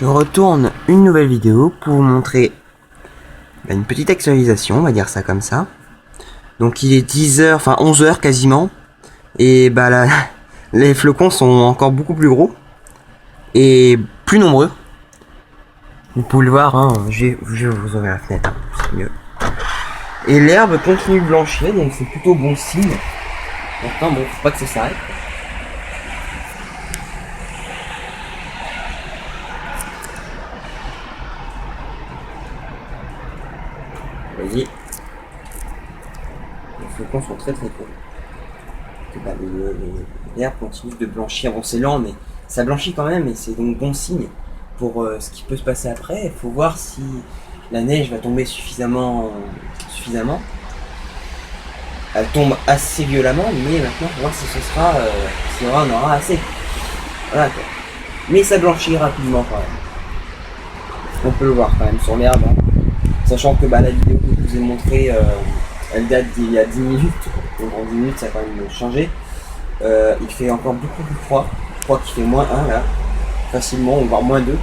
Je retourne une nouvelle vidéo pour vous montrer une petite actualisation, on va dire ça comme ça. Donc il est 10h, enfin 11h quasiment. Et bah là, les flocons sont encore beaucoup plus gros et plus nombreux. Vous pouvez le voir, hein, je vais vous ouvrir la fenêtre, hein, c'est mieux. Et l'herbe continue de blanchir, donc c'est plutôt bon signe. Maintenant, bon, faut pas que ça s'arrête. Vous voyez, les flocons sont très très courts. Bah, l'herbe continue de blanchir. Bon, c'est lent, mais ça blanchit quand même, et c'est donc bon signe pour ce qui peut se passer après. Il faut voir si la neige va tomber suffisamment. Elle tombe assez violemment, mais maintenant, il faut voir si ce sera, si on en aura assez. Voilà quoi. Mais ça blanchit rapidement quand même. On peut le voir quand même sur l'herbe, hein. Sachant que la vidéo que je vous ai montrée, elle date d'il y a 10 minutes. Donc en 10 minutes, ça a quand même changé. Il fait encore beaucoup plus froid. Je crois qu'il fait moins 1 là, facilement, voire moins 2.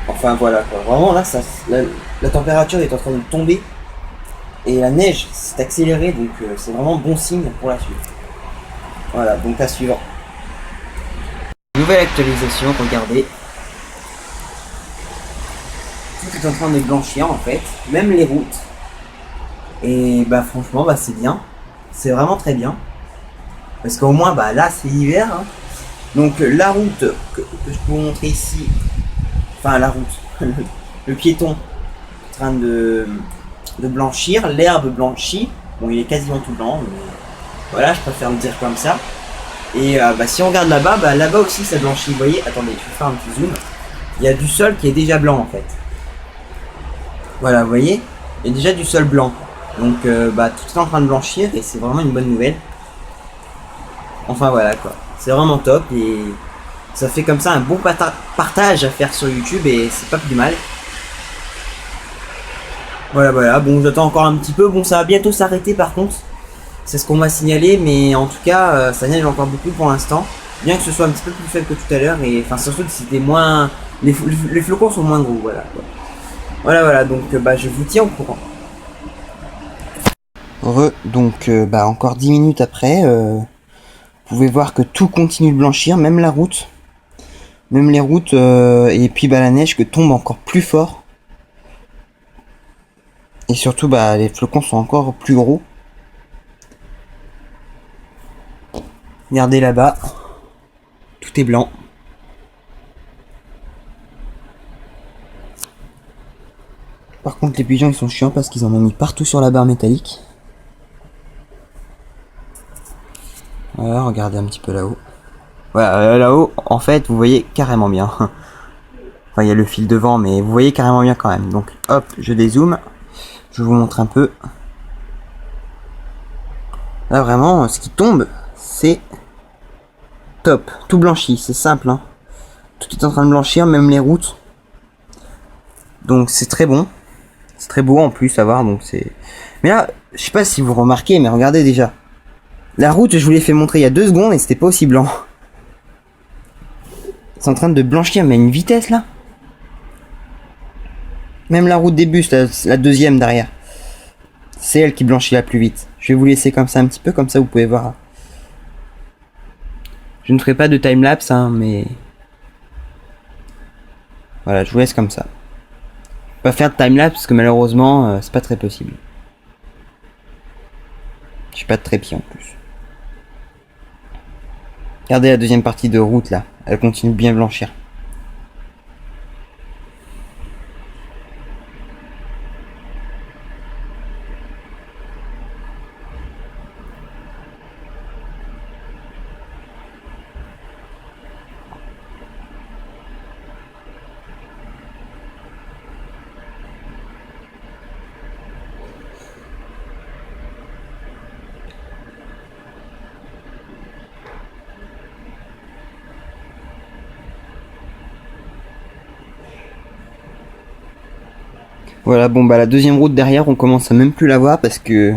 Enfin voilà quoi. Vraiment là, la température est en train de tomber. Et la neige s'est accélérée, donc c'est vraiment bon signe pour la suite. Voilà, donc à suivre. Nouvelle actualisation, regardez. Tout est en train de blanchir en fait, même les routes. Et bah franchement, c'est bien. C'est vraiment très bien. Parce qu'au moins, là c'est l'hiver. Hein. Donc la route que je peux vous montrer ici, enfin la route, le piéton en train de blanchir, l'herbe blanchit. Bon, il est quasiment tout blanc, mais voilà, je préfère le dire comme ça. Et si on regarde là-bas, là-bas aussi ça blanchit. Vous voyez, attendez, je vais faire un petit zoom. Il y a du sol qui est déjà blanc en fait. Voilà, vous voyez, il y a déjà du sol blanc. Donc tout est en train de blanchir et c'est vraiment une bonne nouvelle. Enfin voilà quoi, c'est vraiment top et ça fait comme ça un bon partage à faire sur YouTube et c'est pas plus mal. Voilà, bon j'attends encore un petit peu, bon ça va bientôt s'arrêter par contre. C'est ce qu'on m'a signalé, mais en tout cas ça neige encore beaucoup pour l'instant. Bien que ce soit un petit peu plus faible que tout à l'heure et enfin surtout que c'était moins... Les flocons sont moins gros, voilà quoi. Voilà, donc je vous tiens au courant. Donc encore 10 minutes après, vous pouvez voir que tout continue de blanchir, même la route. Même les routes, et puis la neige que tombe encore plus fort. Et surtout les flocons sont encore plus gros. Regardez là-bas, tout est blanc. Par contre les pigeons ils sont chiants parce qu'ils en ont mis partout sur la barre métallique. Voilà, regardez un petit peu là-haut. Voilà, là-haut, en fait, vous voyez carrément bien. Enfin, il y a le fil devant, mais vous voyez carrément bien quand même. Donc, hop, je dézoome. Je vous montre un peu. Là, vraiment, ce qui tombe, c'est top. Tout blanchi, c'est simple. Hein. Tout est en train de blanchir, même les routes. Donc, c'est très bon. C'est très beau en plus à voir. Donc c'est. Mais là, je sais pas si vous remarquez, mais regardez déjà. La route, je vous l'ai fait montrer il y a 2 secondes et c'était pas aussi blanc. C'est en train de blanchir, mais à une vitesse là. Même la route des bus, la deuxième derrière. C'est elle qui blanchit la plus vite. Je vais vous laisser comme ça un petit peu, comme ça vous pouvez voir. Je ne ferai pas de timelapse, hein, mais... Voilà, je vous laisse comme ça. Je vais pas faire de timelapse parce que malheureusement, c'est pas très possible. J'ai pas de trépied en plus. Regardez la deuxième partie de route là, elle continue de bien blanchir. Voilà, bon la deuxième route derrière, on commence à même plus la voir parce que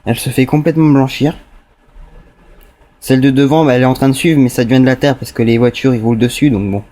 elle se fait complètement blanchir. Celle de devant, elle est en train de suivre, mais ça devient de la terre parce que les voitures ils roulent dessus, donc bon.